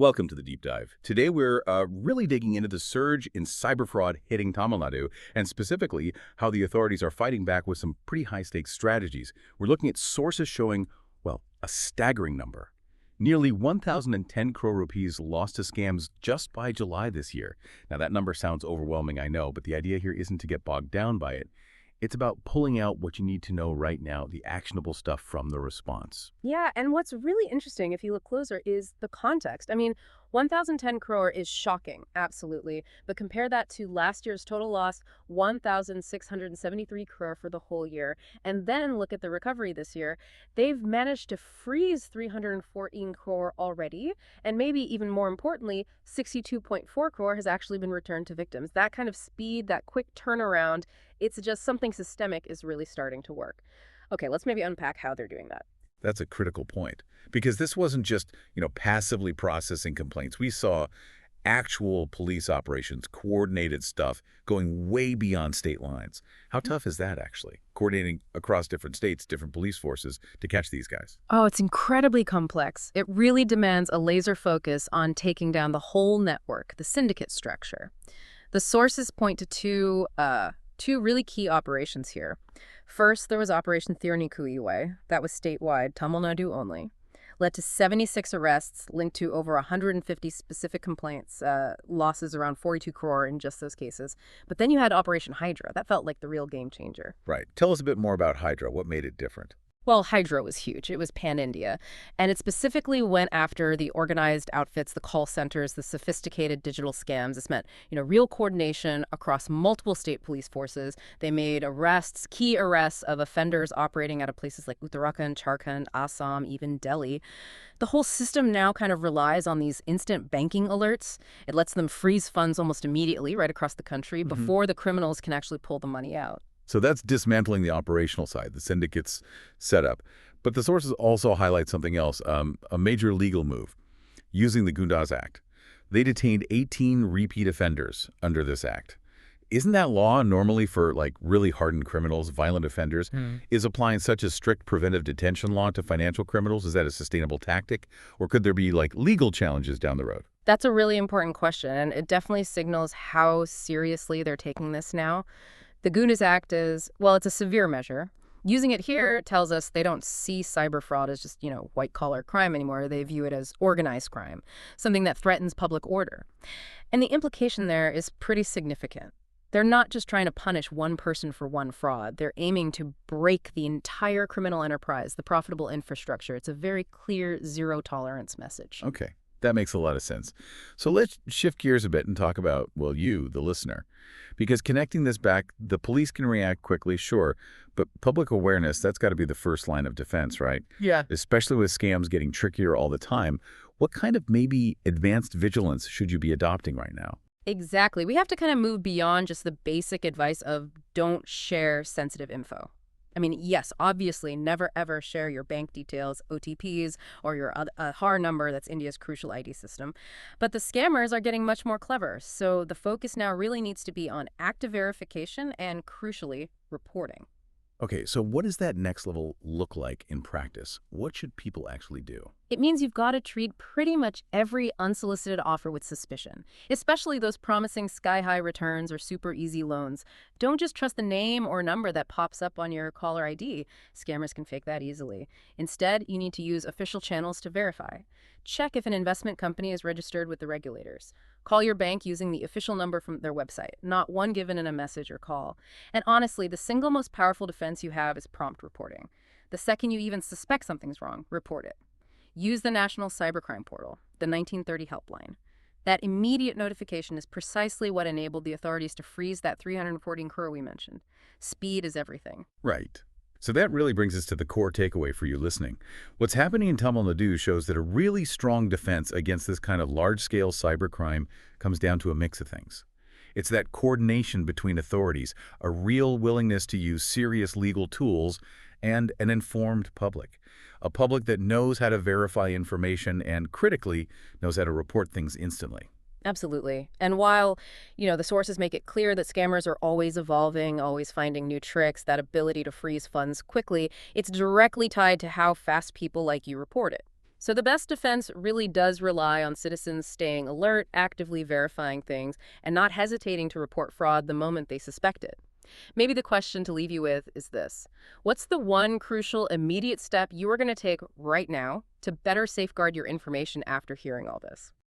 Welcome to the Deep Dive. Today we're really digging into the surge in cyber fraud hitting Tamil Nadu, and specifically how the authorities are fighting back with some pretty high-stakes strategies. We're looking at sources showing, well, a staggering number. Nearly 1,010 crore rupees lost to scams just by July this year. Now that number sounds overwhelming, I know, but the idea here isn't to get bogged down by it. It's about pulling out what you need to know right now, the actionable stuff from the response. Yeah, and what's really interesting, if you look closer, is the context. I mean, 1,010 crore is shocking, absolutely. But compare that to last year's total loss, 1,673 crore for the whole year. And then look at the recovery this year. They've managed to freeze 314 crore already. And maybe even more importantly, 62.4 crore has actually been returned to victims. That kind of speed, that quick turnaround, it's just something systemic is really starting to work. Okay, let's maybe unpack how they're doing that. That's a critical point, because this wasn't just, passively processing complaints. We saw actual police operations, coordinated stuff going way beyond state lines. How tough is that, actually, coordinating across different states, different police forces to catch these guys? Oh, it's incredibly complex. It really demands a laser focus on taking down the whole network, the syndicate structure. The sources point to two really key operations here. First, there was Operation Thiraineeku-I, that was statewide, Tamil Nadu only. Led to 76 arrests, linked to over 150 specific complaints, losses around 42 crore in just those cases. But then you had Operation Hydra. That felt like the real game changer. Right. Tell us a bit more about Hydra. What made it different? Well, Hydra was huge. It was pan-India. And it specifically went after the organized outfits, the call centers, the sophisticated digital scams. This meant, real coordination across multiple state police forces. They made arrests, key arrests of offenders operating out of places like Uttarakhand, Jharkhand, Assam, even Delhi. The whole system now kind of relies on these instant banking alerts. It lets them freeze funds almost immediately right across the country before the criminals can actually pull the money out. So that's dismantling the operational side, the syndicate's setup. But the sources also highlight something else, a major legal move, using the Goondas Act. They detained 18 repeat offenders under this act. Isn't that law normally for, really hardened criminals, violent offenders? Is applying such a strict preventive detention law to financial criminals, is that a sustainable tactic? Or could there be, legal challenges down the road? That's a really important question, and it definitely signals how seriously they're taking this now. The Goondas Act is, well, it's a severe measure. Using it here tells us they don't see cyber fraud as just, white-collar crime anymore. They view it as organized crime, something that threatens public order. And the implication there is pretty significant. They're not just trying to punish one person for one fraud. They're aiming to break the entire criminal enterprise, the profitable infrastructure. It's a very clear zero-tolerance message. Okay, that makes a lot of sense. So let's shift gears a bit and talk about, well, you, the listener. Because connecting this back, the police can react quickly, sure, but public awareness, that's got to be the first line of defense, right? Yeah. Especially with scams getting trickier all the time. What kind of maybe advanced vigilance should you be adopting right now? Exactly. We have to kind of move beyond just the basic advice of don't share sensitive info. I mean, yes, obviously, never ever share your bank details, OTPs, or your Aadhaar number, that's India's crucial ID system. But the scammers are getting much more clever, so the focus now really needs to be on active verification and, crucially, reporting. Okay, so what does that next level look like in practice? What should people actually do? It means you've got to treat pretty much every unsolicited offer with suspicion, especially those promising sky-high returns or super easy loans. Don't just trust the name or number that pops up on your caller ID. Scammers can fake that easily. Instead, you need to use official channels to verify. Check if an investment company is registered with the regulators. Call your bank using the official number from their website, not one given in a message or call. And honestly, the single most powerful defense you have is prompt reporting. The second you even suspect something's wrong, report it. Use the National Cybercrime Portal, the 1930 helpline. That immediate notification is precisely what enabled the authorities to freeze that 314 crore we mentioned. Speed is everything. Right. So that really brings us to the core takeaway for you listening. What's happening in Tamil Nadu shows that a really strong defense against this kind of large-scale cybercrime comes down to a mix of things. It's that coordination between authorities, a real willingness to use serious legal tools, and an informed public. A public that knows how to verify information and, critically, knows how to report things instantly. Absolutely. And while, the sources make it clear that scammers are always evolving, always finding new tricks, that ability to freeze funds quickly, it's directly tied to how fast people like you report it. So the best defense really does rely on citizens staying alert, actively verifying things, and not hesitating to report fraud the moment they suspect it. Maybe the question to leave you with is this: what's the one crucial, immediate step you are going to take right now to better safeguard your information after hearing all this?